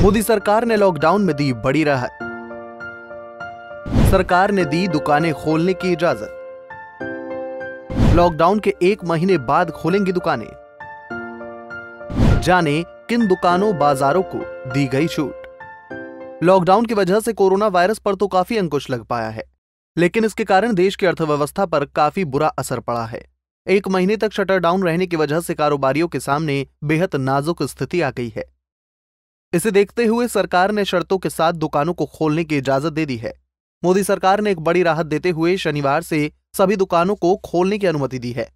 मोदी सरकार ने लॉकडाउन में दी बड़ी राहत। सरकार ने दी दुकानें खोलने की इजाजत। लॉकडाउन के 1 महीने बाद खोलेंगी दुकानें। जाने किन दुकानों बाजारों को दी गई छूट। लॉकडाउन की वजह से कोरोना वायरस पर तो काफी अंकुश लग पाया है, लेकिन इसके कारण देश की अर्थव्यवस्था पर काफी बुरा असर पड़ा है। 1 महीने तक शटर डाउन रहने की वजह से कारोबारियों के सामने बेहद नाजुक स्थिति आ गई है। इसे देखते हुए सरकार ने शर्तों के साथ दुकानों को खोलने की इजाजत दे दी है। मोदी सरकार ने एक बड़ी राहत देते हुए शनिवार से सभी दुकानों को खोलने की अनुमति दी है।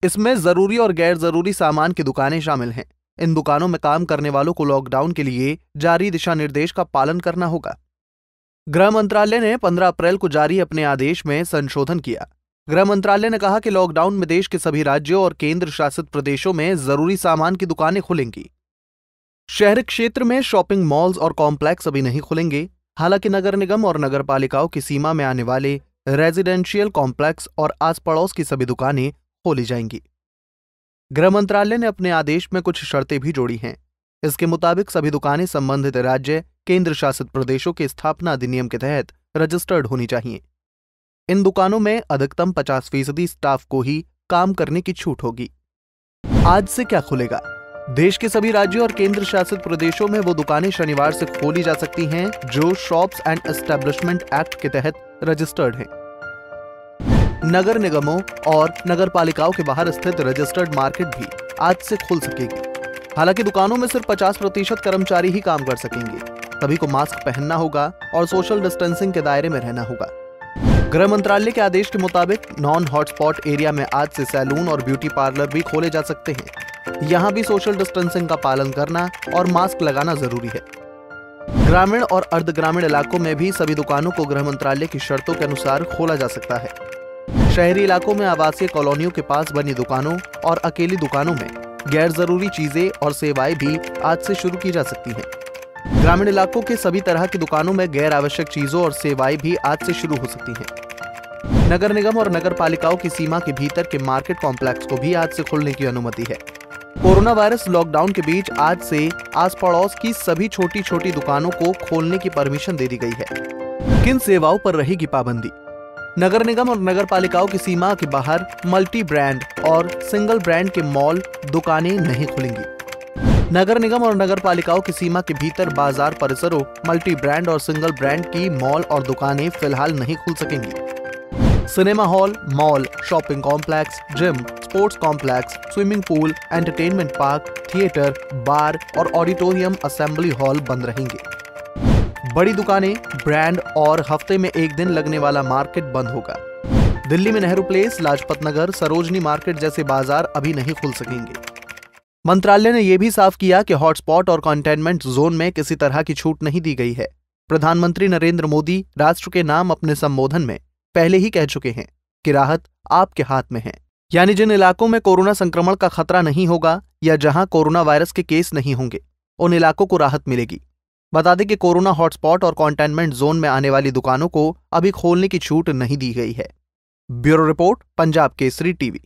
इसमें जरूरी और गैर जरूरी सामान की दुकानें शामिल हैं। इन दुकानों में काम करने वालों को लॉकडाउन के लिए जारी दिशा निर्देश का पालन करना होगा। गृह मंत्रालय ने 15 अप्रैल को जारी अपने आदेश में संशोधन किया। गृह मंत्रालय ने कहा कि लॉकडाउन में देश के सभी राज्यों और केंद्र शासित प्रदेशों में जरूरी सामान की दुकानें खुलेंगी। शहरी क्षेत्र में शॉपिंग मॉल्स और कॉम्प्लेक्स अभी नहीं खुलेंगे। हालांकि नगर निगम और नगर पालिकाओं की सीमा में आने वाले रेजिडेंशियल कॉम्प्लेक्स और आस पड़ोस की सभी दुकानें खोली जाएंगी। गृह मंत्रालय ने अपने आदेश में कुछ शर्तें भी जोड़ी हैं। इसके मुताबिक सभी दुकानें संबंधित राज्य केंद्र शासित प्रदेशों के स्थापना अधिनियम के तहत रजिस्टर्ड होनी चाहिए। इन दुकानों में अधिकतम 50% स्टाफ को ही काम करने की छूट होगी। आज से क्या खुलेगा? देश के सभी राज्यों और केंद्र शासित प्रदेशों में वो दुकानें शनिवार से खोली जा सकती हैं जो शॉप्स एंड एस्टेब्लिशमेंट एक्ट के तहत रजिस्टर्ड हैं। नगर निगमों और नगर पालिकाओं के बाहर स्थित रजिस्टर्ड मार्केट भी आज से खुल सकेगी। हालांकि दुकानों में सिर्फ 50% कर्मचारी ही काम कर सकेंगे। सभी को मास्क पहनना होगा और सोशल डिस्टेंसिंग के दायरे में रहना होगा। गृह मंत्रालय के आदेश के मुताबिक नॉन हॉटस्पॉट एरिया में आज से सैलून और ब्यूटी पार्लर भी खोले जा सकते हैं। यहां भी सोशल डिस्टेंसिंग का पालन करना और मास्क लगाना जरूरी है। ग्रामीण और अर्ध ग्रामीण इलाकों में भी सभी दुकानों को गृह मंत्रालय की शर्तों के अनुसार खोला जा सकता है। शहरी इलाकों में आवासीय कॉलोनियों के पास बनी दुकानों और अकेली दुकानों में गैर जरूरी चीजें और सेवाएं भी आज से शुरू की जा सकती हैं। ग्रामीण इलाकों के सभी तरह की दुकानों में गैर आवश्यक चीजों और सेवाएं भी आज से शुरू हो सकती हैं। नगर निगम और नगर पालिकाओं की सीमा के भीतर के मार्केट कॉम्प्लेक्स को भी आज से खोलने की अनुमति है। कोरोना वायरस लॉकडाउन के बीच आज से आस पड़ोस की सभी छोटी छोटी दुकानों को खोलने की परमिशन दे दी गई है। किन सेवाओं पर रहेगी पाबंदी? नगर निगम और नगर पालिकाओं की सीमा के बाहर मल्टी ब्रांड और सिंगल ब्रांड के मॉल दुकानें नहीं खुलेंगी। नगर निगम और नगर पालिकाओं की सीमा के भीतर बाजार परिसरों मल्टी ब्रांड और सिंगल ब्रांड की मॉल और दुकानें फिलहाल नहीं खुल सकेंगी। Cinema hall, mall, shopping complex, gym, sports complex, swimming pool, entertainment park, theatre, bar और ऑडिटोरियम, असेंबली हॉल बंद रहेंगे। बड़ी दुकानें, ब्रांड और हफ्ते में 1 दिन लगने वाला मार्केट बंद होगा। दिल्ली में नेहरू प्लेस, लाजपत नगर, सरोजनी मार्केट जैसे बाजार अभी नहीं खुल सकेंगे। मंत्रालय ने यह भी साफ किया कि हॉटस्पॉट और कंटेनमेंट जोन में किसी तरह की छूट नहीं दी गई है। प्रधानमंत्री नरेंद्र मोदी राष्ट्र के नाम अपने संबोधन में पहले ही कह चुके हैं कि राहत आपके हाथ में है। यानी जिन इलाकों में कोरोना संक्रमण का खतरा नहीं होगा या जहां कोरोना वायरस के केस नहीं होंगे, उन इलाकों को राहत मिलेगी। बता दें कि कोरोना हॉटस्पॉट और कंटेनमेंट जोन में आने वाली दुकानों को अभी खोलने की छूट नहीं दी गई है। Bureau report, Punjab Kesari TV.